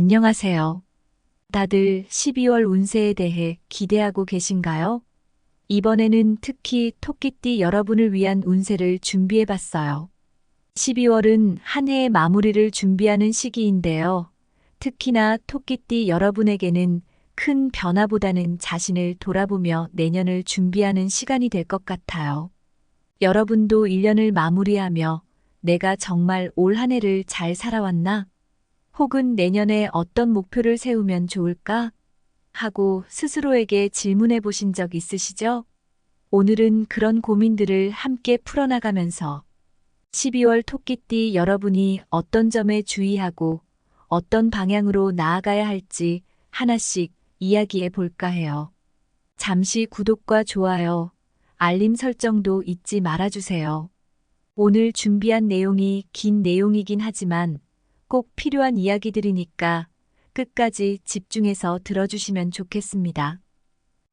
안녕하세요. 다들 12월 운세에 대해 기대하고 계신가요? 이번에는 특히 토끼띠 여러분을 위한 운세를 준비해 봤어요. 12월은 한 해의 마무리를 준비하는 시기인데요. 특히나 토끼띠 여러분에게는 큰 변화보다는 자신을 돌아보며 내년을 준비하는 시간이 될 것 같아요. 여러분도 1년을 마무리하며 내가 정말 올 한 해를 잘 살아왔나? 혹은 내년에 어떤 목표를 세우면 좋을까? 하고 스스로에게 질문해 보신 적 있으시죠? 오늘은 그런 고민들을 함께 풀어나가면서 12월 토끼띠 여러분이 어떤 점에 주의하고 어떤 방향으로 나아가야 할지 하나씩 이야기해 볼까 해요. 잠시 구독과 좋아요, 알림 설정도 잊지 말아주세요. 오늘 준비한 내용이 긴 내용이긴 하지만 꼭 필요한 이야기들이니까 끝까지 집중해서 들어주시면 좋겠습니다.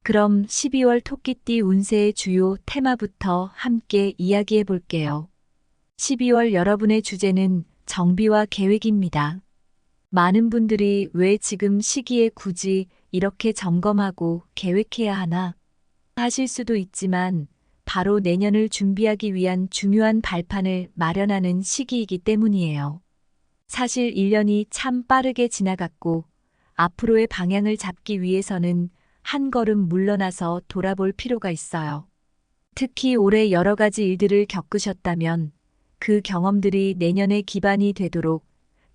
그럼 12월 토끼띠 운세의 주요 테마부터 함께 이야기해 볼게요. 12월 여러분의 주제는 정비와 계획입니다. 많은 분들이 왜 지금 시기에 굳이 이렇게 점검하고 계획해야 하나 하실 수도 있지만 바로 내년을 준비하기 위한 중요한 발판을 마련하는 시기이기 때문이에요. 사실 1년이 참 빠르게 지나갔고 앞으로의 방향을 잡기 위해서는 한 걸음 물러나서 돌아볼 필요가 있어요. 특히 올해 여러 가지 일들을 겪으셨다면 그 경험들이 내년의 기반이 되도록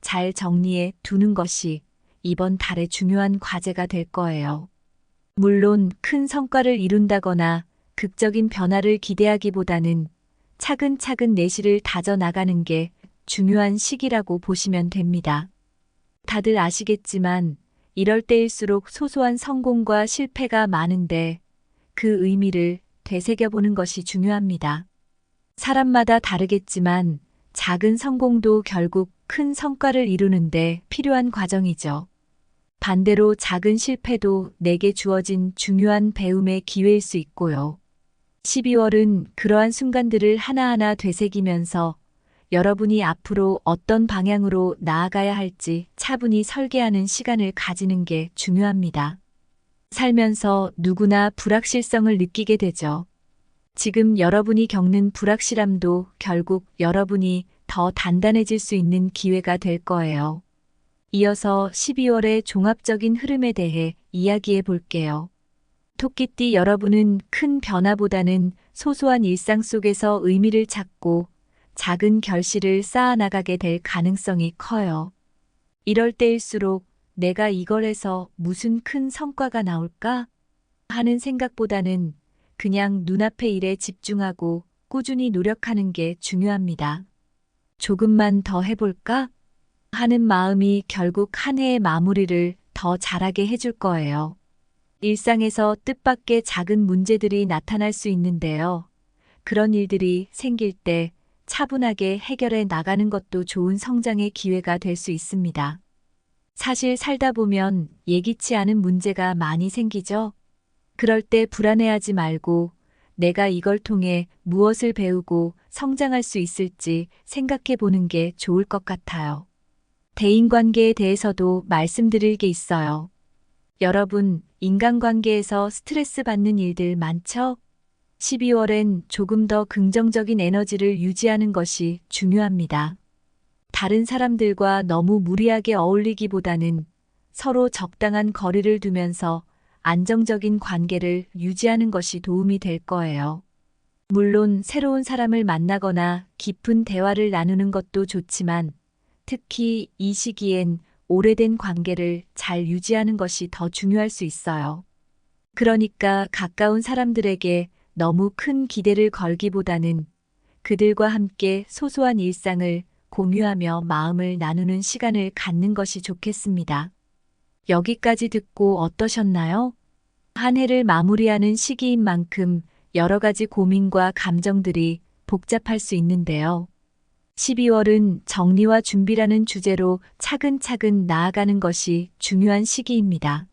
잘 정리해 두는 것이 이번 달의 중요한 과제가 될 거예요. 물론 큰 성과를 이룬다거나 극적인 변화를 기대하기보다는 차근차근 내실을 다져 나가는 게 중요한 시기라고 보시면 됩니다. 다들 아시겠지만 이럴 때일수록 소소한 성공과 실패가 많은데 그 의미를 되새겨보는 것이 중요합니다. 사람마다 다르겠지만 작은 성공도 결국 큰 성과를 이루는데 필요한 과정이죠. 반대로 작은 실패도 내게 주어진 중요한 배움의 기회일 수 있고요. 12월은 그러한 순간들을 하나하나 되새기면서 여러분이 앞으로 어떤 방향으로 나아가야 할지 차분히 설계하는 시간을 가지는 게 중요합니다. 살면서 누구나 불확실성을 느끼게 되죠. 지금 여러분이 겪는 불확실함도 결국 여러분이 더 단단해질 수 있는 기회가 될 거예요. 이어서 12월의 종합적인 흐름에 대해 이야기해 볼게요. 토끼띠 여러분은 큰 변화보다는 소소한 일상 속에서 의미를 찾고 작은 결실을 쌓아나가게 될 가능성이 커요. 이럴 때일수록 내가 이걸 해서 무슨 큰 성과가 나올까? 하는 생각보다는 그냥 눈앞의 일에 집중하고 꾸준히 노력하는 게 중요합니다. 조금만 더 해볼까? 하는 마음이 결국 한 해의 마무리를 더 잘하게 해줄 거예요. 일상에서 뜻밖의 작은 문제들이 나타날 수 있는데요. 그런 일들이 생길 때 차분하게 해결해 나가는 것도 좋은 성장의 기회가 될 수 있습니다. 사실 살다 보면 예기치 않은 문제가 많이 생기죠. 그럴 때 불안해하지 말고 내가 이걸 통해 무엇을 배우고 성장할 수 있을지 생각해 보는 게 좋을 것 같아요. 대인관계에 대해서도 말씀드릴 게 있어요. 여러분, 인간관계에서 스트레스 받는 일들 많죠? 12월엔 조금 더 긍정적인 에너지를 유지하는 것이 중요합니다. 다른 사람들과 너무 무리하게 어울리기보다는 서로 적당한 거리를 두면서 안정적인 관계를 유지하는 것이 도움이 될 거예요. 물론 새로운 사람을 만나거나 깊은 대화를 나누는 것도 좋지만 특히 이 시기엔 오래된 관계를 잘 유지하는 것이 더 중요할 수 있어요. 그러니까 가까운 사람들에게 너무 큰 기대를 걸기보다는 그들과 함께 소소한 일상을 공유하며 마음을 나누는 시간을 갖는 것이 좋겠습니다. 여기까지 듣고 어떠셨나요? 한 해를 마무리하는 시기인 만큼 여러 가지 고민과 감정들이 복잡할 수 있는데요. 12월은 정리와 준비라는 주제로 차근차근 나아가는 것이 중요한 시기입니다.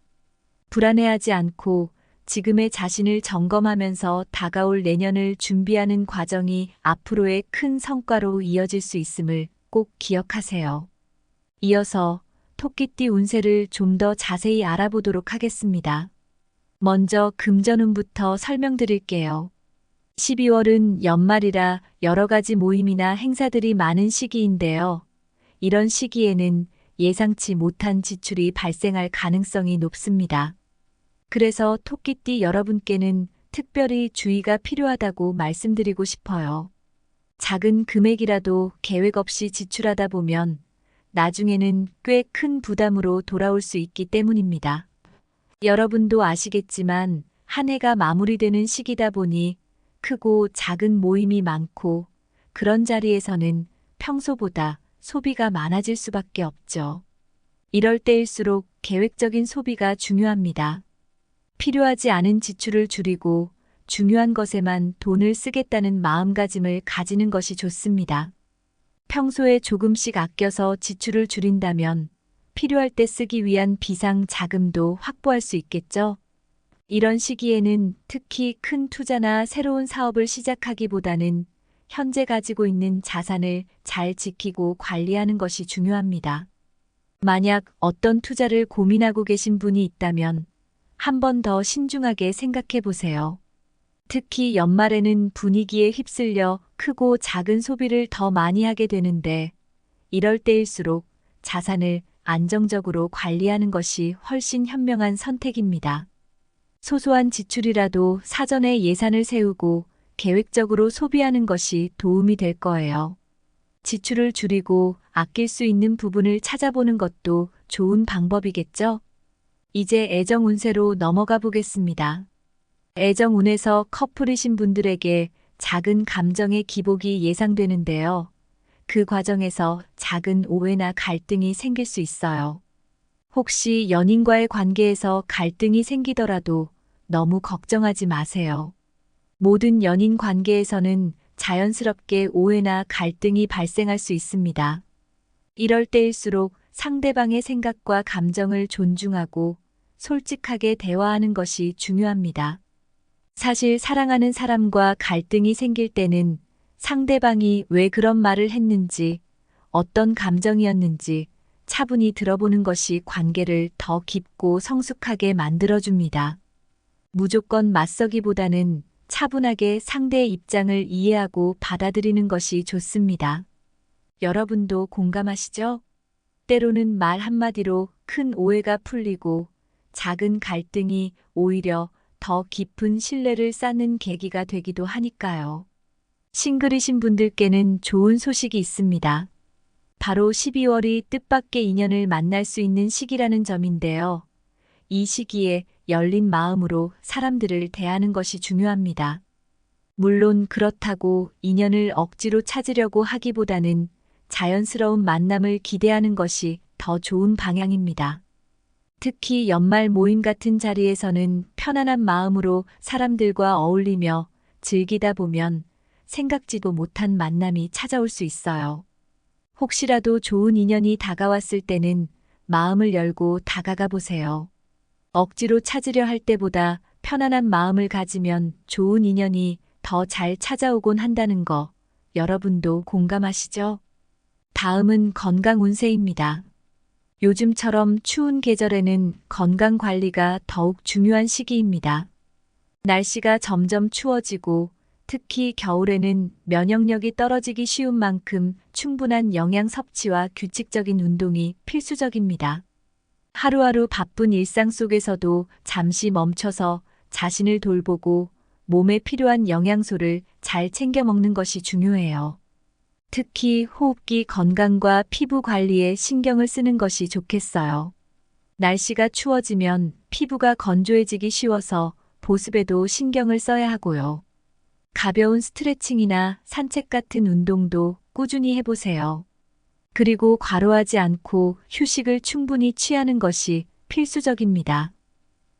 불안해하지 않고 지금의 자신을 점검하면서 다가올 내년을 준비하는 과정이 앞으로의 큰 성과로 이어질 수 있음을 꼭 기억하세요. 이어서 토끼띠 운세를 좀 더 자세히 알아보도록 하겠습니다. 먼저 금전운부터 설명드릴게요. 12월은 연말이라 여러 가지 모임이나 행사들이 많은 시기인데요. 이런 시기에는 예상치 못한 지출이 발생할 가능성이 높습니다. 그래서 토끼띠 여러분께는 특별히 주의가 필요하다고 말씀드리고 싶어요. 작은 금액이라도 계획 없이 지출하다 보면 나중에는 꽤 큰 부담으로 돌아올 수 있기 때문입니다. 여러분도 아시겠지만 한 해가 마무리되는 시기다 보니 크고 작은 모임이 많고 그런 자리에서는 평소보다 소비가 많아질 수밖에 없죠. 이럴 때일수록 계획적인 소비가 중요합니다. 필요하지 않은 지출을 줄이고 중요한 것에만 돈을 쓰겠다는 마음가짐을 가지는 것이 좋습니다. 평소에 조금씩 아껴서 지출을 줄인다면 필요할 때 쓰기 위한 비상 자금도 확보할 수 있겠죠? 이런 시기에는 특히 큰 투자나 새로운 사업을 시작하기보다는 현재 가지고 있는 자산을 잘 지키고 관리하는 것이 중요합니다. 만약 어떤 투자를 고민하고 계신 분이 있다면 한 번 더 신중하게 생각해 보세요. 특히 연말에는 분위기에 휩쓸려 크고 작은 소비를 더 많이 하게 되는데 이럴 때일수록 자산을 안정적으로 관리하는 것이 훨씬 현명한 선택입니다. 소소한 지출이라도 사전에 예산을 세우고 계획적으로 소비하는 것이 도움이 될 거예요. 지출을 줄이고 아낄 수 있는 부분을 찾아보는 것도 좋은 방법이겠죠? 이제 애정 운세로 넘어가 보겠습니다. 애정 운에서 커플이신 분들에게 작은 감정의 기복이 예상되는데요. 그 과정에서 작은 오해나 갈등이 생길 수 있어요. 혹시 연인과의 관계에서 갈등이 생기더라도 너무 걱정하지 마세요. 모든 연인 관계에서는 자연스럽게 오해나 갈등이 발생할 수 있습니다. 이럴 때일수록 상대방의 생각과 감정을 존중하고 솔직하게 대화하는 것이 중요합니다. 사실 사랑하는 사람과 갈등이 생길 때는 상대방이 왜 그런 말을 했는지, 어떤 감정이었는지 차분히 들어보는 것이 관계를 더 깊고 성숙하게 만들어줍니다. 무조건 맞서기보다는 차분하게 상대의 입장을 이해하고 받아들이는 것이 좋습니다. 여러분도 공감하시죠? 때로는 말 한마디로 큰 오해가 풀리고 작은 갈등이 오히려 더 깊은 신뢰를 쌓는 계기가 되기도 하니까요. 싱글이신 분들께는 좋은 소식이 있습니다. 바로 12월이 뜻밖의 인연을 만날 수 있는 시기라는 점인데요. 이 시기에 열린 마음으로 사람들을 대하는 것이 중요합니다. 물론 그렇다고 인연을 억지로 찾으려고 하기보다는 자연스러운 만남을 기대하는 것이 더 좋은 방향입니다. 특히 연말 모임 같은 자리에서는 편안한 마음으로 사람들과 어울리며 즐기다 보면 생각지도 못한 만남이 찾아올 수 있어요. 혹시라도 좋은 인연이 다가왔을 때는 마음을 열고 다가가 보세요. 억지로 찾으려 할 때보다 편안한 마음을 가지면 좋은 인연이 더 잘 찾아오곤 한다는 거 여러분도 공감하시죠? 다음은 건강 운세입니다. 요즘처럼 추운 계절에는 건강 관리가 더욱 중요한 시기입니다. 날씨가 점점 추워지고 특히 겨울에는 면역력이 떨어지기 쉬운 만큼 충분한 영양 섭취와 규칙적인 운동이 필수적입니다. 하루하루 바쁜 일상 속에서도 잠시 멈춰서 자신을 돌보고 몸에 필요한 영양소를 잘 챙겨 먹는 것이 중요해요. 특히 호흡기 건강과 피부 관리에 신경을 쓰는 것이 좋겠어요. 날씨가 추워지면 피부가 건조해지기 쉬워서 보습에도 신경을 써야 하고요. 가벼운 스트레칭이나 산책 같은 운동도 꾸준히 해보세요. 그리고 과로하지 않고 휴식을 충분히 취하는 것이 필수적입니다.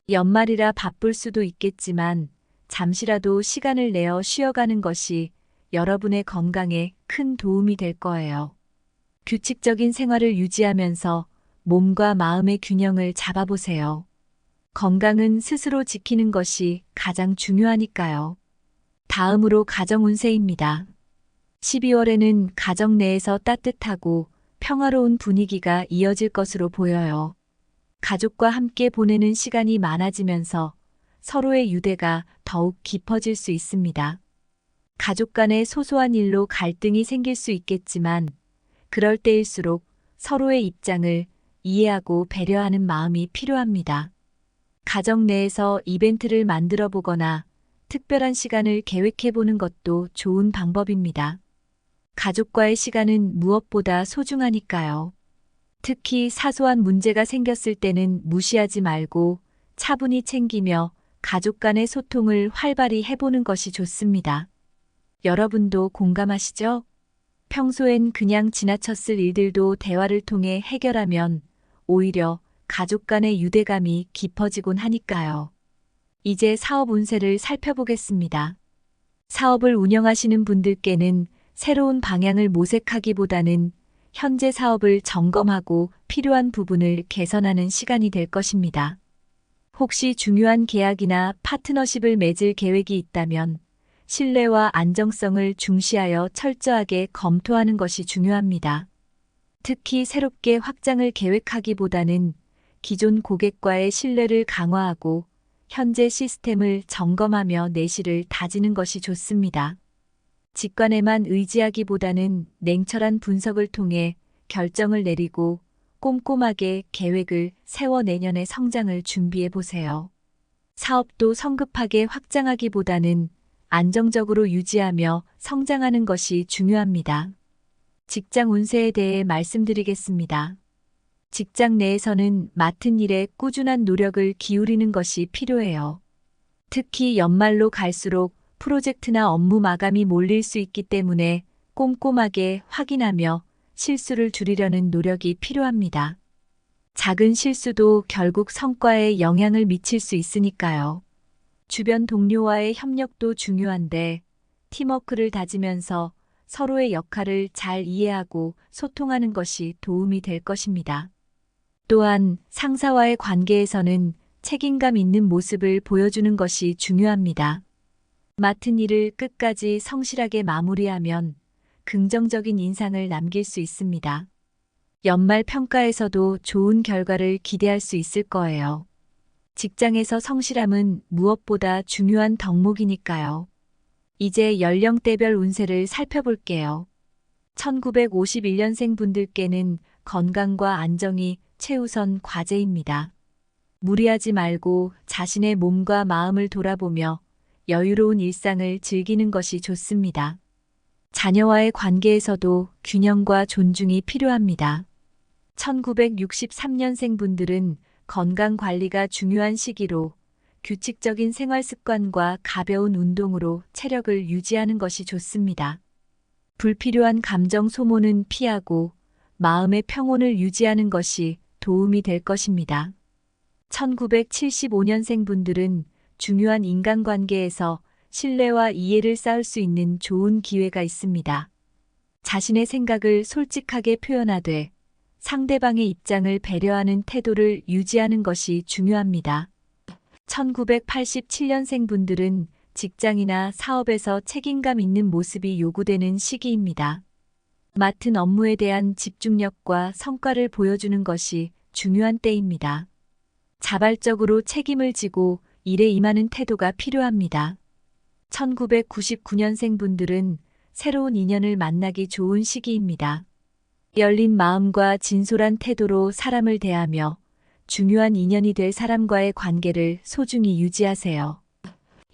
연말이라 바쁠 수도 있겠지만 잠시라도 시간을 내어 쉬어가는 것이 여러분의 건강에 큰 도움이 될 거예요. 규칙적인 생활을 유지하면서 몸과 마음의 균형을 잡아보세요. 건강은 스스로 지키는 것이 가장 중요하니까요. 다음으로 가정 운세입니다. 12월에는 가정 내에서 따뜻하고 평화로운 분위기가 이어질 것으로 보여요. 가족과 함께 보내는 시간이 많아지면서 서로의 유대가 더욱 깊어질 수 있습니다. 가족 간의 소소한 일로 갈등이 생길 수 있겠지만 그럴 때일수록 서로의 입장을 이해하고 배려하는 마음이 필요합니다. 가정 내에서 이벤트를 만들어 보거나 특별한 시간을 계획해 보는 것도 좋은 방법입니다. 가족과의 시간은 무엇보다 소중하니까요. 특히 사소한 문제가 생겼을 때는 무시하지 말고 차분히 챙기며 가족 간의 소통을 활발히 해보는 것이 좋습니다. 여러분도 공감하시죠? 평소엔 그냥 지나쳤을 일들도 대화를 통해 해결하면 오히려 가족 간의 유대감이 깊어지곤 하니까요. 이제 사업 운세를 살펴보겠습니다. 사업을 운영하시는 분들께는 새로운 방향을 모색하기보다는 현재 사업을 점검하고 필요한 부분을 개선하는 시간이 될 것입니다. 혹시 중요한 계약이나 파트너십을 맺을 계획이 있다면 신뢰와 안정성을 중시하여 철저하게 검토하는 것이 중요합니다. 특히 새롭게 확장을 계획하기보다는 기존 고객과의 신뢰를 강화하고 현재 시스템을 점검하며 내실을 다지는 것이 좋습니다. 직관에만 의지하기보다는 냉철한 분석을 통해 결정을 내리고 꼼꼼하게 계획을 세워 내년의 성장을 준비해 보세요. 사업도 성급하게 확장하기보다는 안정적으로 유지하며 성장하는 것이 중요합니다. 직장 운세에 대해 말씀드리겠습니다. 직장 내에서는 맡은 일에 꾸준한 노력을 기울이는 것이 필요해요. 특히 연말로 갈수록 프로젝트나 업무 마감이 몰릴 수 있기 때문에 꼼꼼하게 확인하며 실수를 줄이려는 노력이 필요합니다. 작은 실수도 결국 성과에 영향을 미칠 수 있으니까요. 주변 동료와의 협력도 중요한데 팀워크를 다지면서 서로의 역할을 잘 이해하고 소통하는 것이 도움이 될 것입니다. 또한 상사와의 관계에서는 책임감 있는 모습을 보여주는 것이 중요합니다. 맡은 일을 끝까지 성실하게 마무리하면 긍정적인 인상을 남길 수 있습니다. 연말 평가에서도 좋은 결과를 기대할 수 있을 거예요. 직장에서 성실함은 무엇보다 중요한 덕목이니까요. 이제 연령대별 운세를 살펴볼게요. 1951년생 분들께는 건강과 안정이 최우선 과제입니다. 무리하지 말고 자신의 몸과 마음을 돌아보며 여유로운 일상을 즐기는 것이 좋습니다. 자녀와의 관계에서도 균형과 존중이 필요합니다. 1963년생 분들은 건강 관리가 중요한 시기로 규칙적인 생활 습관과 가벼운 운동으로 체력을 유지하는 것이 좋습니다. 불필요한 감정 소모는 피하고 마음의 평온을 유지하는 것이 도움이 될 것입니다. 1975년생 분들은 중요한 인간관계에서 신뢰와 이해를 쌓을 수 있는 좋은 기회가 있습니다. 자신의 생각을 솔직하게 표현하되 상대방의 입장을 배려하는 태도를 유지하는 것이 중요합니다. 1987년생 분들은 직장이나 사업에서 책임감 있는 모습이 요구되는 시기입니다. 맡은 업무에 대한 집중력과 성과를 보여주는 것이 중요한 때입니다. 자발적으로 책임을 지고 일에 임하는 태도가 필요합니다. 1999년생 분들은 새로운 인연을 만나기 좋은 시기입니다. 열린 마음과 진솔한 태도로 사람을 대하며 중요한 인연이 될 사람과의 관계를 소중히 유지하세요.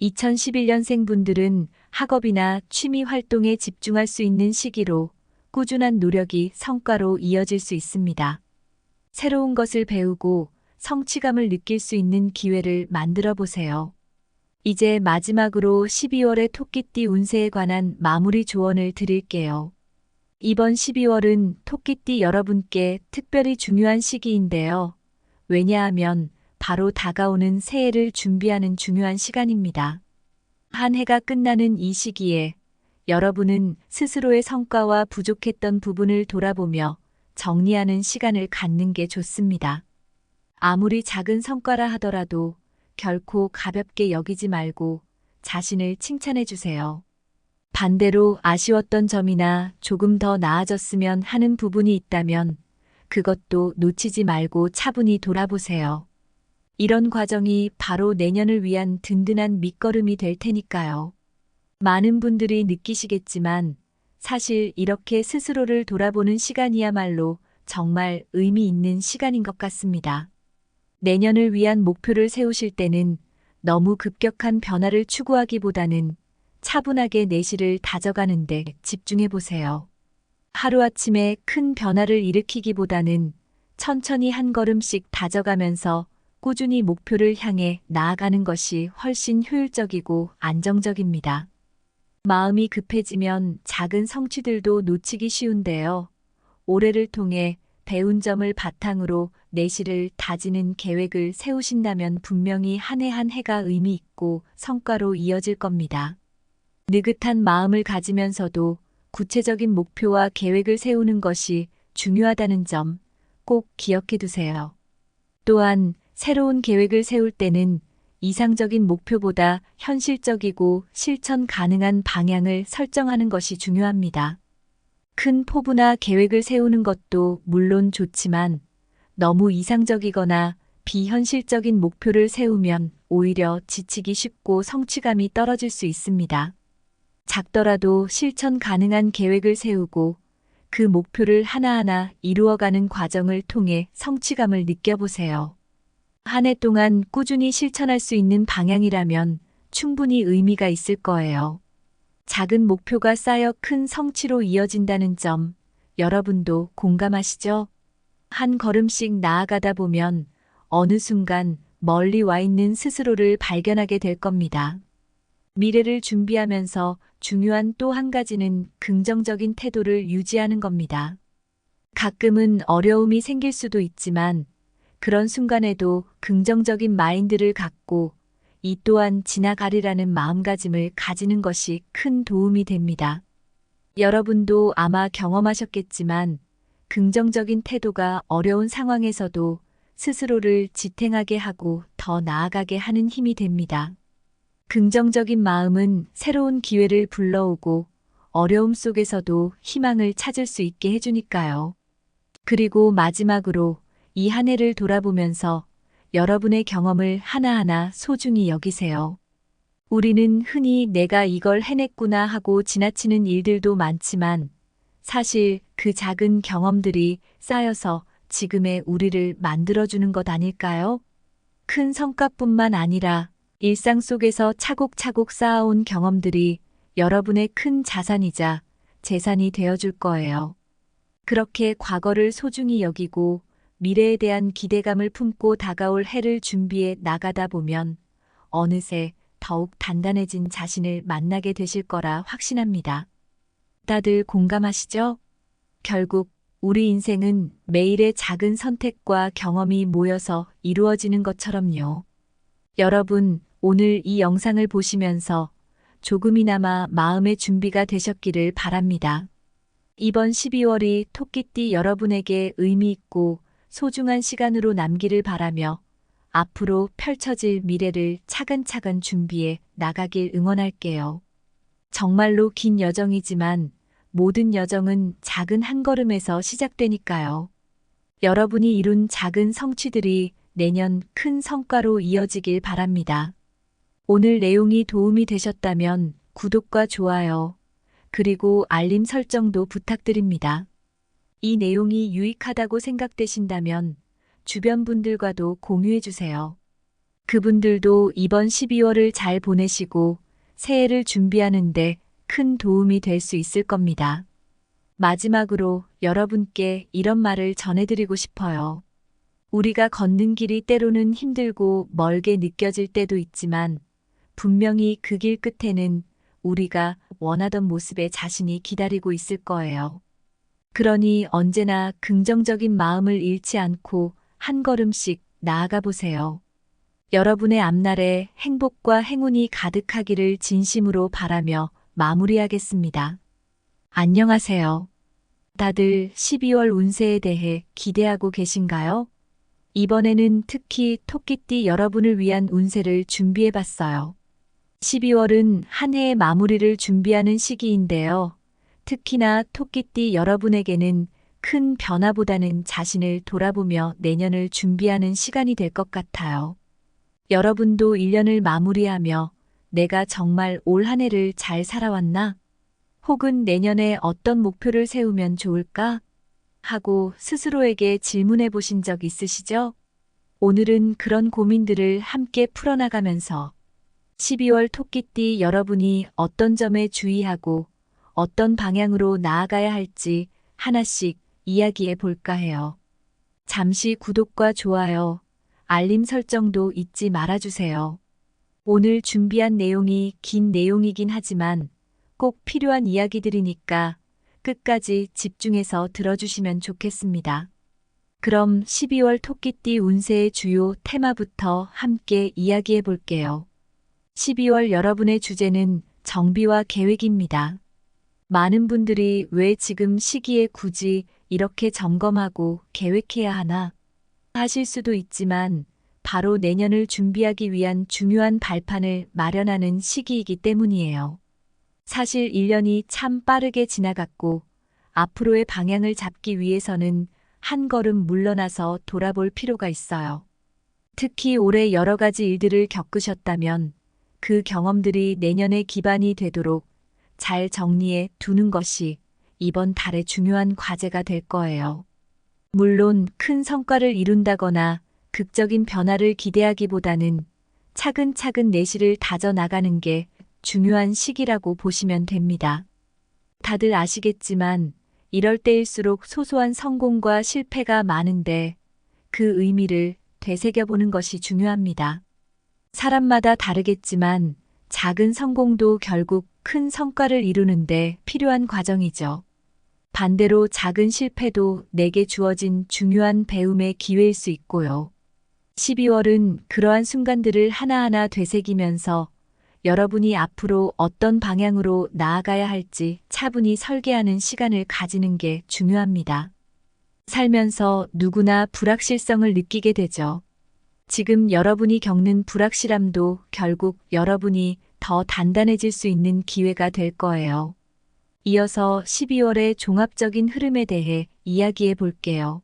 2011년생 분들은 학업이나 취미 활동에 집중할 수 있는 시기로 꾸준한 노력이 성과로 이어질 수 있습니다. 새로운 것을 배우고 성취감을 느낄 수 있는 기회를 만들어 보세요. 이제 마지막으로 12월의 토끼띠 운세에 관한 마무리 조언을 드릴게요. 이번 12월은 토끼띠 여러분께 특별히 중요한 시기인데요. 왜냐하면 바로 다가오는 새해를 준비하는 중요한 시간입니다. 한 해가 끝나는 이 시기에 여러분은 스스로의 성과와 부족했던 부분을 돌아보며 정리하는 시간을 갖는 게 좋습니다. 아무리 작은 성과라 하더라도 결코 가볍게 여기지 말고 자신을 칭찬해 주세요. 반대로 아쉬웠던 점이나 조금 더 나아졌으면 하는 부분이 있다면 그것도 놓치지 말고 차분히 돌아보세요. 이런 과정이 바로 내년을 위한 든든한 밑거름이 될 테니까요. 많은 분들이 느끼시겠지만 사실 이렇게 스스로를 돌아보는 시간이야말로 정말 의미 있는 시간인 것 같습니다. 내년을 위한 목표를 세우실 때는 너무 급격한 변화를 추구하기보다는 차분하게 내실을 다져가는 데 집중해 보세요. 하루아침에 큰 변화를 일으키기보다는 천천히 한 걸음씩 다져가면서 꾸준히 목표를 향해 나아가는 것이 훨씬 효율적이고 안정적입니다. 마음이 급해지면 작은 성취들도 놓치기 쉬운데요. 올해를 통해 배운 점을 바탕으로 내실을 다지는 계획을 세우신다면 분명히 한 해 한 해가 의미 있고 성과로 이어질 겁니다. 느긋한 마음을 가지면서도 구체적인 목표와 계획을 세우는 것이 중요하다는 점 꼭 기억해 두세요. 또한 새로운 계획을 세울 때는 이상적인 목표보다 현실적이고 실천 가능한 방향을 설정하는 것이 중요합니다. 큰 포부나 계획을 세우는 것도 물론 좋지만 너무 이상적이거나 비현실적인 목표를 세우면 오히려 지치기 쉽고 성취감이 떨어질 수 있습니다. 작더라도 실천 가능한 계획을 세우고 그 목표를 하나하나 이루어가는 과정을 통해 성취감을 느껴보세요. 한 해 동안 꾸준히 실천할 수 있는 방향이라면 충분히 의미가 있을 거예요. 작은 목표가 쌓여 큰 성취로 이어진다는 점 여러분도 공감하시죠? 한 걸음씩 나아가다 보면 어느 순간 멀리 와 있는 스스로를 발견하게 될 겁니다. 미래를 준비하면서 중요한 또 한 가지는 긍정적인 태도를 유지하는 겁니다. 가끔은 어려움이 생길 수도 있지만 그런 순간에도 긍정적인 마인드를 갖고 이 또한 지나가리라는 마음가짐을 가지는 것이 큰 도움이 됩니다. 여러분도 아마 경험하셨겠지만 긍정적인 태도가 어려운 상황에서도 스스로를 지탱하게 하고 더 나아가게 하는 힘이 됩니다. 긍정적인 마음은 새로운 기회를 불러오고 어려움 속에서도 희망을 찾을 수 있게 해주니까요. 그리고 마지막으로 이 한 해를 돌아보면서 여러분의 경험을 하나하나 소중히 여기세요. 우리는 흔히 내가 이걸 해냈구나 하고 지나치는 일들도 많지만 사실 그 작은 경험들이 쌓여서 지금의 우리를 만들어주는 것 아닐까요? 큰 성과뿐만 아니라 일상 속에서 차곡차곡 쌓아온 경험들이 여러분의 큰 자산이자 재산이 되어줄 거예요. 그렇게 과거를 소중히 여기고 미래에 대한 기대감을 품고 다가올 해를 준비해 나가다 보면 어느새 더욱 단단해진 자신을 만나게 되실 거라 확신합니다. 다들 공감하시죠? 결국 우리 인생은 매일의 작은 선택과 경험이 모여서 이루어지는 것처럼요. 여러분, 오늘 이 영상을 보시면서 조금이나마 마음의 준비가 되셨기를 바랍니다. 이번 12월이 토끼띠 여러분에게 의미 있고 소중한 시간으로 남기를 바라며 앞으로 펼쳐질 미래를 차근차근 준비해 나가길 응원할게요. 정말로 긴 여정이지만 모든 여정은 작은 한 걸음에서 시작되니까요. 여러분이 이룬 작은 성취들이 내년 큰 성과로 이어지길 바랍니다. 오늘 내용이 도움이 되셨다면 구독과 좋아요, 그리고 알림 설정도 부탁드립니다. 이 내용이 유익하다고 생각되신다면 주변 분들과도 공유해 주세요. 그분들도 이번 12월을 잘 보내시고 새해를 준비하는데 큰 도움이 될 수 있을 겁니다. 마지막으로 여러분께 이런 말을 전해드리고 싶어요. 우리가 걷는 길이 때로는 힘들고 멀게 느껴질 때도 있지만 분명히 그 길 끝에는 우리가 원하던 모습의 자신이 기다리고 있을 거예요. 그러니 언제나 긍정적인 마음을 잃지 않고 한 걸음씩 나아가 보세요. 여러분의 앞날에 행복과 행운이 가득하기를 진심으로 바라며 마무리하겠습니다. 안녕하세요. 다들 12월 운세에 대해 기대하고 계신가요? 이번에는 특히 토끼띠 여러분을 위한 운세를 준비해봤어요. 12월은 한 해의 마무리를 준비하는 시기인데요. 특히나 토끼띠 여러분에게는 큰 변화보다는 자신을 돌아보며 내년을 준비하는 시간이 될 것 같아요. 여러분도 1년을 마무리하며 내가 정말 올 한 해를 잘 살아왔나? 혹은 내년에 어떤 목표를 세우면 좋을까? 하고 스스로에게 질문해 보신 적 있으시죠? 오늘은 그런 고민들을 함께 풀어나가면서 12월 토끼띠 여러분이 어떤 점에 주의하고 어떤 방향으로 나아가야 할지 하나씩 이야기해 볼까 해요. 잠시 구독과 좋아요, 알림 설정도 잊지 말아주세요. 오늘 준비한 내용이 긴 내용이긴 하지만 꼭 필요한 이야기들이니까 끝까지 집중해서 들어주시면 좋겠습니다. 그럼 12월 토끼띠 운세의 주요 테마부터 함께 이야기해 볼게요. 12월 여러분의 주제는 정비와 계획입니다. 많은 분들이 왜 지금 시기에 굳이 이렇게 점검하고 계획해야 하나 하실 수도 있지만 바로 내년을 준비하기 위한 중요한 발판을 마련하는 시기이기 때문이에요. 사실 1년이 참 빠르게 지나갔고 앞으로의 방향을 잡기 위해서는 한 걸음 물러나서 돌아볼 필요가 있어요. 특히 올해 여러 가지 일들을 겪으셨다면 그 경험들이 내년의 기반이 되도록 잘 정리해 두는 것이 이번 달의 중요한 과제가 될 거예요. 물론 큰 성과를 이룬다거나 극적인 변화를 기대하기보다는 차근차근 내실을 다져 나가는 게 중요한 시기라고 보시면 됩니다. 다들 아시겠지만 이럴 때일수록 소소한 성공과 실패가 많은데 그 의미를 되새겨보는 것이 중요합니다. 사람마다 다르겠지만 작은 성공도 결국 큰 성과를 이루는데 필요한 과정이죠. 반대로 작은 실패도 내게 주어진 중요한 배움의 기회일 수 있고요. 12월은 그러한 순간들을 하나하나 되새기면서 여러분이 앞으로 어떤 방향으로 나아가야 할지 차분히 설계하는 시간을 가지는 게 중요합니다. 살면서 누구나 불확실성을 느끼게 되죠. 지금 여러분이 겪는 불확실함도 결국 여러분이 더 단단해질 수 있는 기회가 될 거예요. 이어서 12월의 종합적인 흐름에 대해 이야기해 볼게요.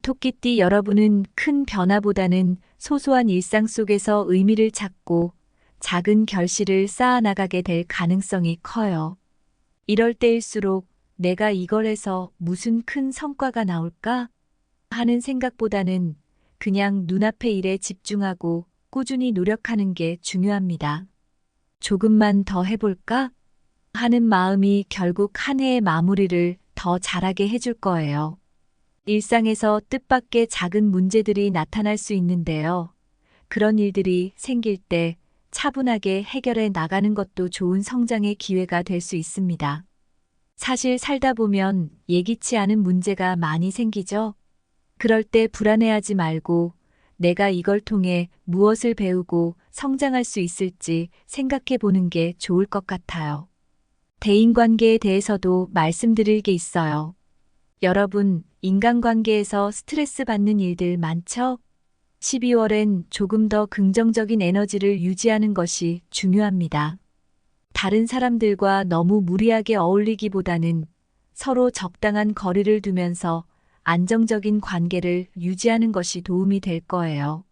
토끼띠 여러분은 큰 변화보다는 소소한 일상 속에서 의미를 찾고 작은 결실을 쌓아나가게 될 가능성이 커요. 이럴 때일수록 내가 이걸 해서 무슨 큰 성과가 나올까? 하는 생각보다는 그냥 눈앞의 일에 집중하고 꾸준히 노력하는 게 중요합니다. 조금만 더 해볼까? 하는 마음이 결국 한 해의 마무리를 더 잘하게 해줄 거예요. 일상에서 뜻밖의 작은 문제들이 나타날 수 있는데요. 그런 일들이 생길 때 차분하게 해결해 나가는 것도 좋은 성장의 기회가 될 수 있습니다. 사실 살다 보면 예기치 않은 문제가 많이 생기죠. 그럴 때 불안해하지 말고 내가 이걸 통해 무엇을 배우고 성장할 수 있을지 생각해 보는 게 좋을 것 같아요. 대인관계에 대해서도 말씀드릴 게 있어요. 여러분, 인간관계에서 스트레스 받는 일들 많죠? 12월엔 조금 더 긍정적인 에너지를 유지하는 것이 중요합니다. 다른 사람들과 너무 무리하게 어울리기보다는 서로 적당한 거리를 두면서 안정적인 관계를 유지하는 것이 도움이 될 거예요.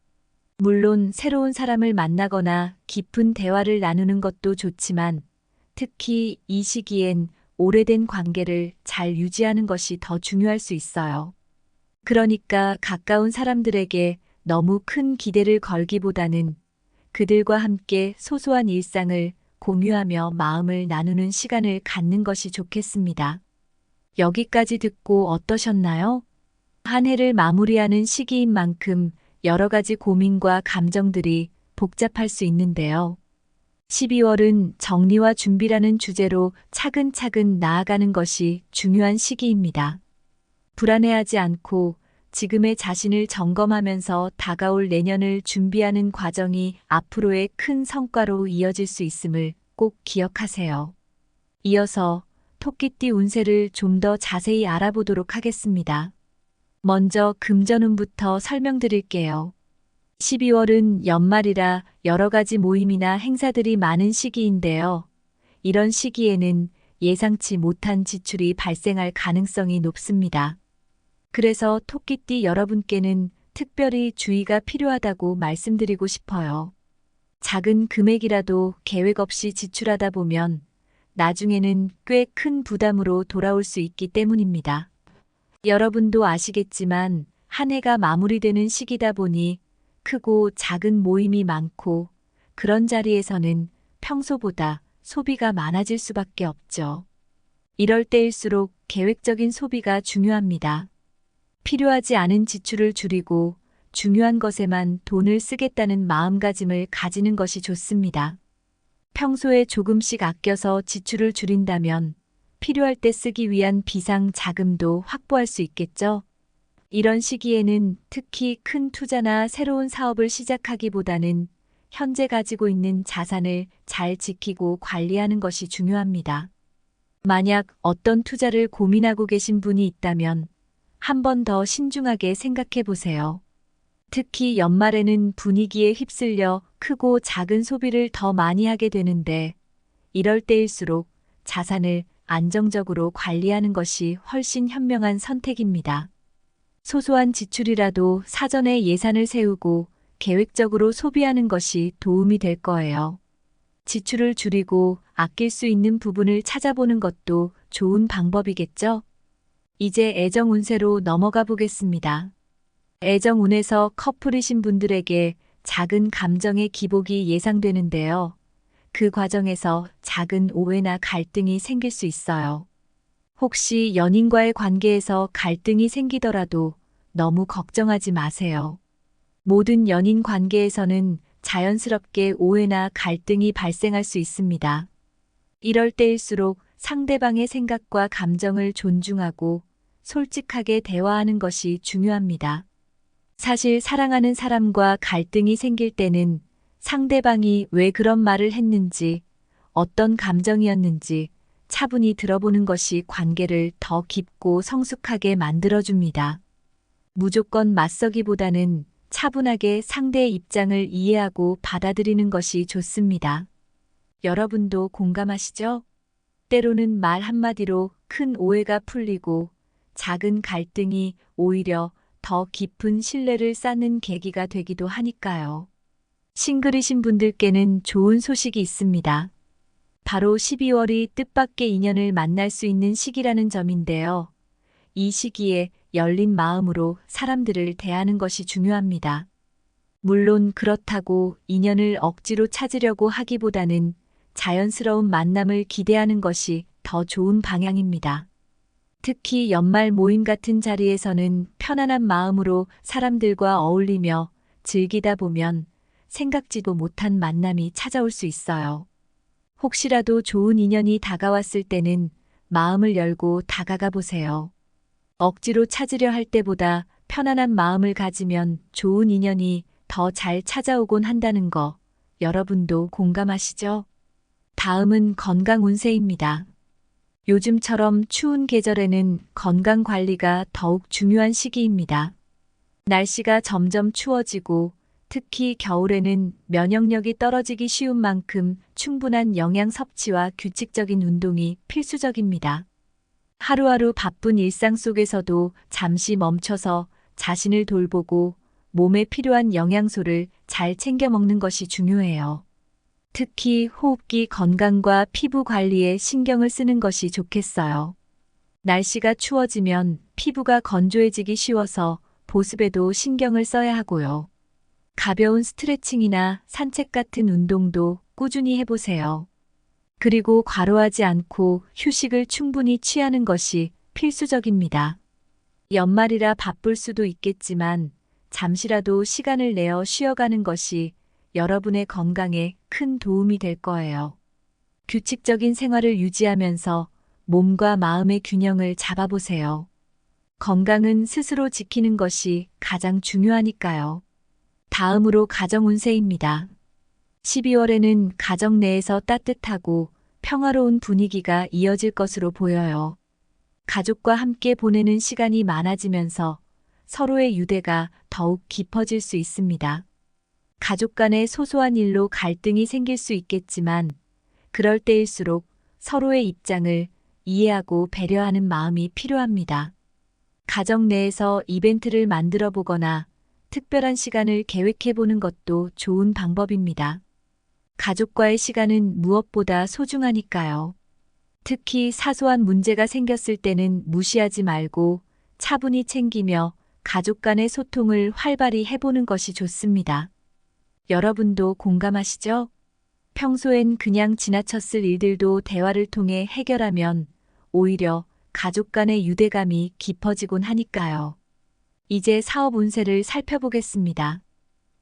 물론 새로운 사람을 만나거나 깊은 대화를 나누는 것도 좋지만 특히 이 시기엔 오래된 관계를 잘 유지하는 것이 더 중요할 수 있어요. 그러니까 가까운 사람들에게 너무 큰 기대를 걸기보다는 그들과 함께 소소한 일상을 공유하며 마음을 나누는 시간을 갖는 것이 좋겠습니다. 여기까지 듣고 어떠셨나요? 한 해를 마무리하는 시기인 만큼 여러 가지 고민과 감정들이 복잡할 수 있는데요. 12월은 정리와 준비라는 주제로 차근차근 나아가는 것이 중요한 시기입니다. 불안해하지 않고 지금의 자신을 점검하면서 다가올 내년을 준비하는 과정이 앞으로의 큰 성과로 이어질 수 있음을 꼭 기억하세요. 이어서 토끼띠 운세를 좀 더 자세히 알아보도록 하겠습니다. 먼저 금전운부터 설명드릴게요. 12월은 연말이라 여러 가지 모임이나 행사들이 많은 시기인데요. 이런 시기에는 예상치 못한 지출이 발생할 가능성이 높습니다. 그래서 토끼띠 여러분께는 특별히 주의가 필요하다고 말씀드리고 싶어요. 작은 금액이라도 계획 없이 지출하다 보면 나중에는 꽤 큰 부담으로 돌아올 수 있기 때문입니다. 여러분도 아시겠지만 한 해가 마무리되는 시기다 보니 크고 작은 모임이 많고 그런 자리에서는 평소보다 소비가 많아질 수밖에 없죠. 이럴 때일수록 계획적인 소비가 중요합니다. 필요하지 않은 지출을 줄이고 중요한 것에만 돈을 쓰겠다는 마음가짐을 가지는 것이 좋습니다. 평소에 조금씩 아껴서 지출을 줄인다면 필요할 때 쓰기 위한 비상 자금도 확보할 수 있겠죠. 이런 시기에는 특히 큰 투자나 새로운 사업을 시작하기보다는 현재 가지고 있는 자산을 잘 지키고 관리하는 것이 중요합니다. 만약 어떤 투자를 고민하고 계신 분이 있다면 한 번 더 신중하게 생각해 보세요. 특히 연말에는 분위기에 휩쓸려 크고 작은 소비를 더 많이 하게 되는데 이럴 때일수록 자산을 안정적으로 관리하는 것이 훨씬 현명한 선택입니다. 소소한 지출이라도 사전에 예산을 세우고 계획적으로 소비하는 것이 도움이 될 거예요. 지출을 줄이고 아낄 수 있는 부분을 찾아보는 것도 좋은 방법이겠죠? 이제 애정 운세로 넘어가 보겠습니다. 애정 운에서 커플이신 분들에게 작은 감정의 기복이 예상되는데요. 그 과정에서 작은 오해나 갈등이 생길 수 있어요. 혹시 연인과의 관계에서 갈등이 생기더라도 너무 걱정하지 마세요. 모든 연인 관계에서는 자연스럽게 오해나 갈등이 발생할 수 있습니다. 이럴 때일수록 상대방의 생각과 감정을 존중하고 솔직하게 대화하는 것이 중요합니다. 사실 사랑하는 사람과 갈등이 생길 때는 상대방이 왜 그런 말을 했는지, 어떤 감정이었는지 차분히 들어보는 것이 관계를 더 깊고 성숙하게 만들어줍니다. 무조건 맞서기보다는 차분하게 상대의 입장을 이해하고 받아들이는 것이 좋습니다. 여러분도 공감하시죠? 때로는 말 한마디로 큰 오해가 풀리고 작은 갈등이 오히려 더 깊은 신뢰를 쌓는 계기가 되기도 하니까요. 싱글이신 분들께는 좋은 소식이 있습니다. 바로 12월이 뜻밖의 인연을 만날 수 있는 시기라는 점인데요. 이 시기에 열린 마음으로 사람들을 대하는 것이 중요합니다. 물론 그렇다고 인연을 억지로 찾으려고 하기보다는 자연스러운 만남을 기대하는 것이 더 좋은 방향입니다. 특히 연말 모임 같은 자리에서는 편안한 마음으로 사람들과 어울리며 즐기다 보면 생각지도 못한 만남이 찾아올 수 있어요. 혹시라도 좋은 인연이 다가왔을 때는 마음을 열고 다가가 보세요. 억지로 찾으려 할 때보다 편안한 마음을 가지면 좋은 인연이 더 잘 찾아오곤 한다는 거 여러분도 공감하시죠? 다음은 건강 운세입니다. 요즘처럼 추운 계절에는 건강 관리가 더욱 중요한 시기입니다. 날씨가 점점 추워지고 특히 겨울에는 면역력이 떨어지기 쉬운 만큼 충분한 영양 섭취와 규칙적인 운동이 필수적입니다. 하루하루 바쁜 일상 속에서도 잠시 멈춰서 자신을 돌보고 몸에 필요한 영양소를 잘 챙겨 먹는 것이 중요해요. 특히 호흡기 건강과 피부 관리에 신경을 쓰는 것이 좋겠어요. 날씨가 추워지면 피부가 건조해지기 쉬워서 보습에도 신경을 써야 하고요. 가벼운 스트레칭이나 산책 같은 운동도 꾸준히 해보세요. 그리고 과로하지 않고 휴식을 충분히 취하는 것이 필수적입니다. 연말이라 바쁠 수도 있겠지만 잠시라도 시간을 내어 쉬어가는 것이 여러분의 건강에 큰 도움이 될 거예요. 규칙적인 생활을 유지하면서 몸과 마음의 균형을 잡아보세요. 건강은 스스로 지키는 것이 가장 중요하니까요. 다음으로 가정 운세입니다. 12월에는 가정 내에서 따뜻하고 평화로운 분위기가 이어질 것으로 보여요. 가족과 함께 보내는 시간이 많아지면서 서로의 유대가 더욱 깊어질 수 있습니다. 가족 간의 소소한 일로 갈등이 생길 수 있겠지만 그럴 때일수록 서로의 입장을 이해하고 배려하는 마음이 필요합니다. 가정 내에서 이벤트를 만들어 보거나 특별한 시간을 계획해 보는 것도 좋은 방법입니다. 가족과의 시간은 무엇보다 소중하니까요. 특히 사소한 문제가 생겼을 때는 무시하지 말고 차분히 챙기며 가족 간의 소통을 활발히 해보는 것이 좋습니다. 여러분도 공감하시죠? 평소엔 그냥 지나쳤을 일들도 대화를 통해 해결하면 오히려 가족 간의 유대감이 깊어지곤 하니까요. 이제 사업 운세를 살펴보겠습니다.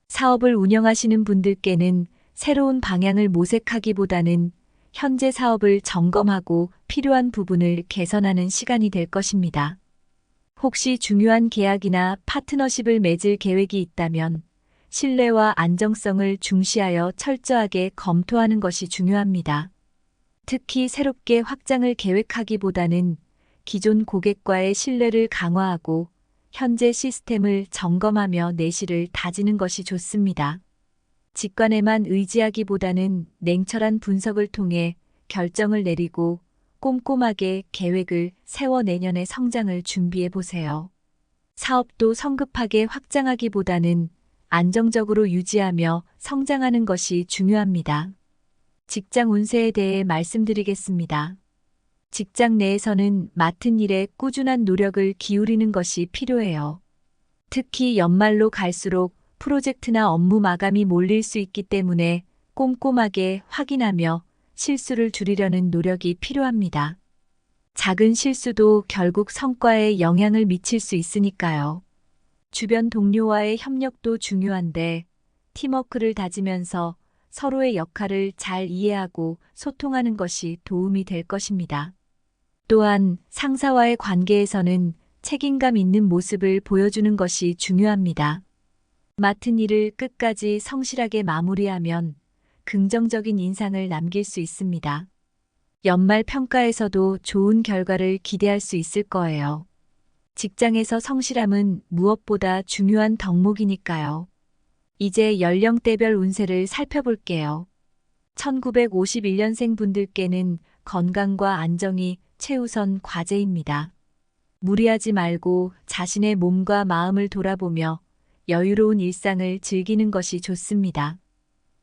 사업을 운영하시는 분들께는 새로운 방향을 모색하기보다는 현재 사업을 점검하고 필요한 부분을 개선하는 시간이 될 것입니다. 혹시 중요한 계약이나 파트너십을 맺을 계획이 있다면 신뢰와 안정성을 중시하여 철저하게 검토하는 것이 중요합니다. 특히 새롭게 확장을 계획하기보다는 기존 고객과의 신뢰를 강화하고 현재 시스템을 점검하며 내실을 다지는 것이 좋습니다. 직관에만 의지하기보다는 냉철한 분석을 통해 결정을 내리고 꼼꼼하게 계획을 세워 내년의 성장을 준비해 보세요. 사업도 성급하게 확장하기보다는 안정적으로 유지하며 성장하는 것이 중요합니다. 직장 운세에 대해 말씀드리겠습니다. 직장 내에서는 맡은 일에 꾸준한 노력을 기울이는 것이 필요해요. 특히 연말로 갈수록 프로젝트나 업무 마감이 몰릴 수 있기 때문에 꼼꼼하게 확인하며 실수를 줄이려는 노력이 필요합니다. 작은 실수도 결국 성과에 영향을 미칠 수 있으니까요. 주변 동료와의 협력도 중요한데 팀워크를 다지면서 서로의 역할을 잘 이해하고 소통하는 것이 도움이 될 것입니다. 또한 상사와의 관계에서는 책임감 있는 모습을 보여주는 것이 중요합니다. 맡은 일을 끝까지 성실하게 마무리하면 긍정적인 인상을 남길 수 있습니다. 연말 평가에서도 좋은 결과를 기대할 수 있을 거예요. 직장에서 성실함은 무엇보다 중요한 덕목이니까요. 이제 연령대별 운세를 살펴볼게요. 1951년생 분들께는 건강과 안정이 최우선 과제입니다. 무리하지 말고 자신의 몸과 마음을 돌아보며 여유로운 일상을 즐기는 것이 좋습니다.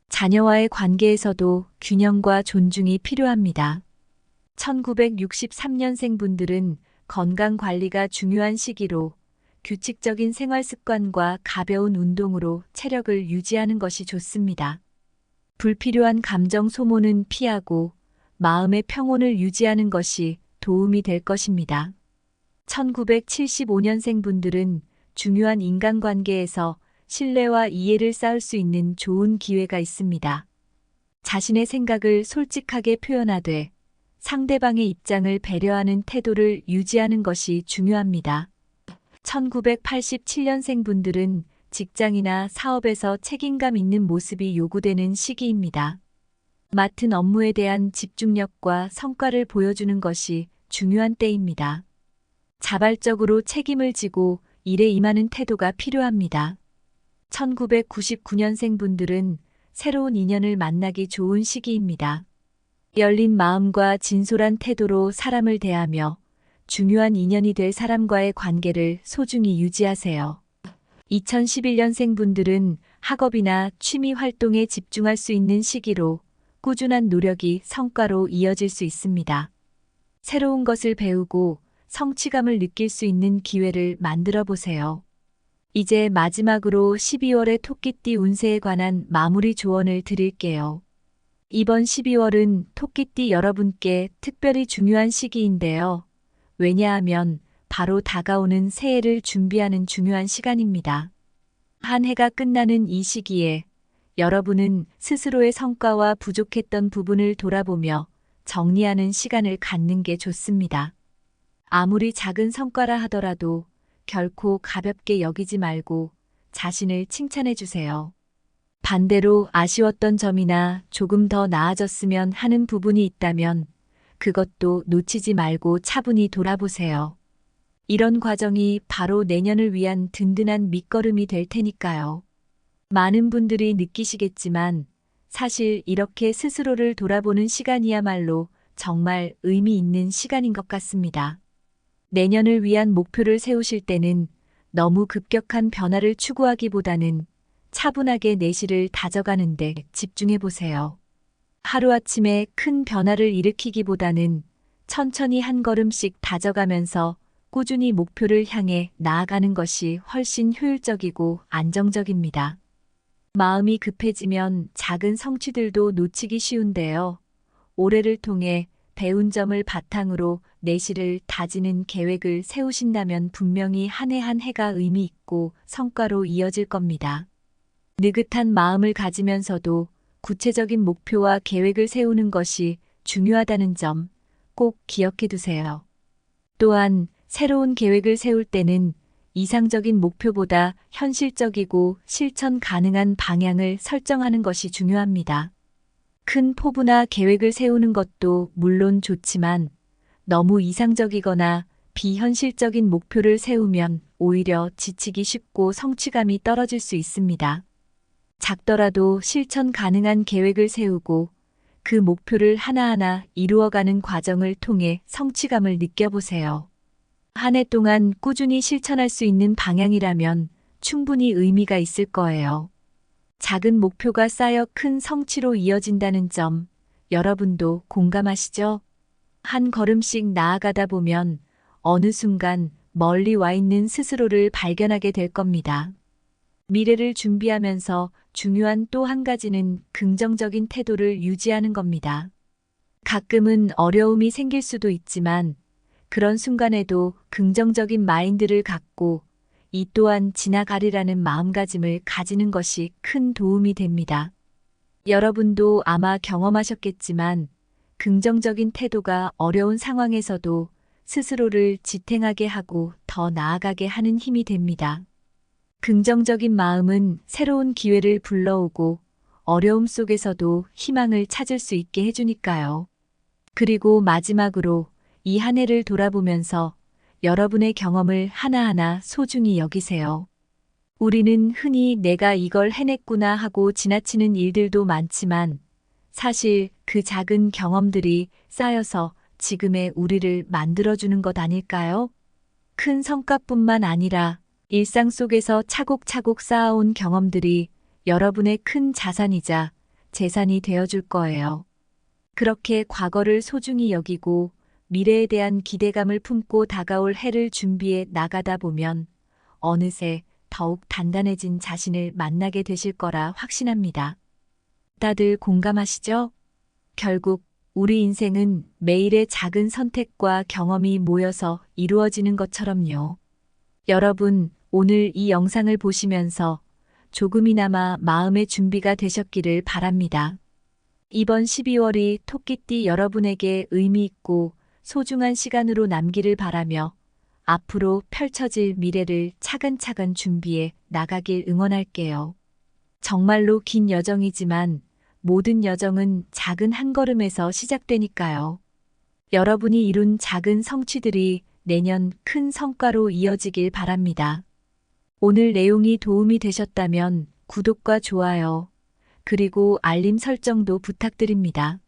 자녀와의 관계에서도 균형과 존중이 필요합니다. 1963년생 분들은 건강 관리가 중요한 시기로 규칙적인 생활 습관과 가벼운 운동으로 체력을 유지하는 것이 좋습니다. 불필요한 감정 소모는 피하고 마음의 평온을 유지하는 것이 도움이 될 것입니다. 1975년생 분들은 중요한 인간관계에서 신뢰와 이해를 쌓을 수 있는 좋은 기회가 있습니다. 자신의 생각을 솔직하게 표현하되 상대방의 입장을 배려하는 태도를 유지하는 것이 중요합니다. 1987년생 분들은 직장이나 사업에서 책임감 있는 모습이 요구되는 시기입니다. 맡은 업무에 대한 집중력과 성과를 보여주는 것이 중요한 때입니다. 자발적으로 책임을 지고 일에 임하는 태도가 필요합니다. 1999년생 분들은 새로운 인연을 만나기 좋은 시기입니다. 열린 마음과 진솔한 태도로 사람을 대하며 중요한 인연이 될 사람과의 관계를 소중히 유지하세요. 2011년생 분들은 학업이나 취미 활동에 집중할 수 있는 시기로 꾸준한 노력이 성과로 이어질 수 있습니다. 새로운 것을 배우고 성취감을 느낄 수 있는 기회를 만들어 보세요. 이제 마지막으로 12월의 토끼띠 운세에 관한 마무리 조언을 드릴게요. 이번 12월은 토끼띠 여러분께 특별히 중요한 시기인데요. 왜냐하면 바로 다가오는 새해를 준비하는 중요한 시간입니다. 한 해가 끝나는 이 시기에 여러분은 스스로의 성과와 부족했던 부분을 돌아보며 정리하는 시간을 갖는 게 좋습니다. 아무리 작은 성과라 하더라도 결코 가볍게 여기지 말고 자신을 칭찬해 주세요. 반대로 아쉬웠던 점이나 조금 더 나아졌으면 하는 부분이 있다면 그것도 놓치지 말고 차분히 돌아보세요. 이런 과정이 바로 내년을 위한 든든한 밑거름이 될 테니까요. 많은 분들이 느끼시겠지만 사실 이렇게 스스로를 돌아보는 시간이야말로 정말 의미 있는 시간인 것 같습니다. 내년을 위한 목표를 세우실 때는 너무 급격한 변화를 추구하기보다는 차분하게 내실을 다져가는 데 집중해 보세요. 하루아침에 큰 변화를 일으키기보다는 천천히 한 걸음씩 다져가면서 꾸준히 목표를 향해 나아가는 것이 훨씬 효율적이고 안정적입니다. 마음이 급해지면 작은 성취들도 놓치기 쉬운데요. 올해를 통해 배운 점을 바탕으로 내실을 다지는 계획을 세우신다면 분명히 한 해 한 해가 의미 있고 성과로 이어질 겁니다. 느긋한 마음을 가지면서도 구체적인 목표와 계획을 세우는 것이 중요하다는 점 꼭 기억해 두세요. 또한 새로운 계획을 세울 때는 이상적인 목표보다 현실적이고 실천 가능한 방향을 설정하는 것이 중요합니다. 큰 포부나 계획을 세우는 것도 물론 좋지만 너무 이상적이거나 비현실적인 목표를 세우면 오히려 지치기 쉽고 성취감이 떨어질 수 있습니다. 작더라도 실천 가능한 계획을 세우고 그 목표를 하나하나 이루어가는 과정을 통해 성취감을 느껴보세요. 한 해 동안 꾸준히 실천할 수 있는 방향이라면 충분히 의미가 있을 거예요. 작은 목표가 쌓여 큰 성취로 이어진다는 점 여러분도 공감하시죠? 한 걸음씩 나아가다 보면 어느 순간 멀리 와 있는 스스로를 발견하게 될 겁니다. 미래를 준비하면서 중요한 또 한 가지는 긍정적인 태도를 유지하는 겁니다. 가끔은 어려움이 생길 수도 있지만 그런 순간에도 긍정적인 마인드를 갖고 이 또한 지나가리라는 마음가짐을 가지는 것이 큰 도움이 됩니다. 여러분도 아마 경험하셨겠지만 긍정적인 태도가 어려운 상황에서도 스스로를 지탱하게 하고 더 나아가게 하는 힘이 됩니다. 긍정적인 마음은 새로운 기회를 불러오고 어려움 속에서도 희망을 찾을 수 있게 해주니까요. 그리고 마지막으로 이 한 해를 돌아보면서 여러분의 경험을 하나하나 소중히 여기세요. 우리는 흔히 내가 이걸 해냈구나 하고 지나치는 일들도 많지만 사실 그 작은 경험들이 쌓여서 지금의 우리를 만들어주는 것 아닐까요? 큰 성과뿐만 아니라 일상 속에서 차곡차곡 쌓아온 경험들이 여러분의 큰 자산이자 재산이 되어줄 거예요. 그렇게 과거를 소중히 여기고 미래에 대한 기대감을 품고 다가올 해를 준비해 나가다 보면 어느새 더욱 단단해진 자신을 만나게 되실 거라 확신합니다. 다들 공감하시죠? 결국 우리 인생은 매일의 작은 선택과 경험이 모여서 이루어지는 것처럼요. 여러분, 오늘 이 영상을 보시면서 조금이나마 마음의 준비가 되셨기를 바랍니다. 이번 12월이 토끼띠 여러분에게 의미 있고 소중한 시간으로 남기를 바라며 앞으로 펼쳐질 미래를 차근차근 준비해 나가길 응원할게요. 정말로 긴 여정이지만 모든 여정은 작은 한 걸음에서 시작되니까요. 여러분이 이룬 작은 성취들이 내년 큰 성과로 이어지길 바랍니다. 오늘 내용이 도움이 되셨다면 구독과 좋아요, 그리고 알림 설정도 부탁드립니다.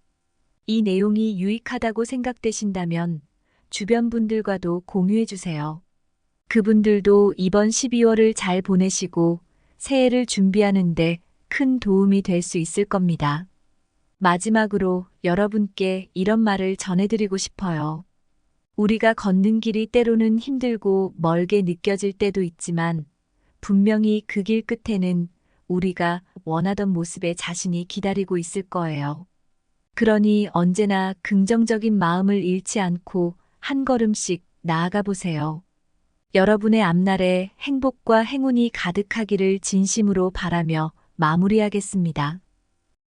이 내용이 유익하다고 생각되신다면 주변 분들과도 공유해 주세요. 그분들도 이번 12월을 잘 보내시고 새해를 준비하는데 큰 도움이 될 수 있을 겁니다. 마지막으로 여러분께 이런 말을 전해드리고 싶어요. 우리가 걷는 길이 때로는 힘들고 멀게 느껴질 때도 있지만 분명히 그 길 끝에는 우리가 원하던 모습의 자신이 기다리고 있을 거예요. 그러니 언제나 긍정적인 마음을 잃지 않고 한 걸음씩 나아가 보세요. 여러분의 앞날에 행복과 행운이 가득하기를 진심으로 바라며 마무리하겠습니다.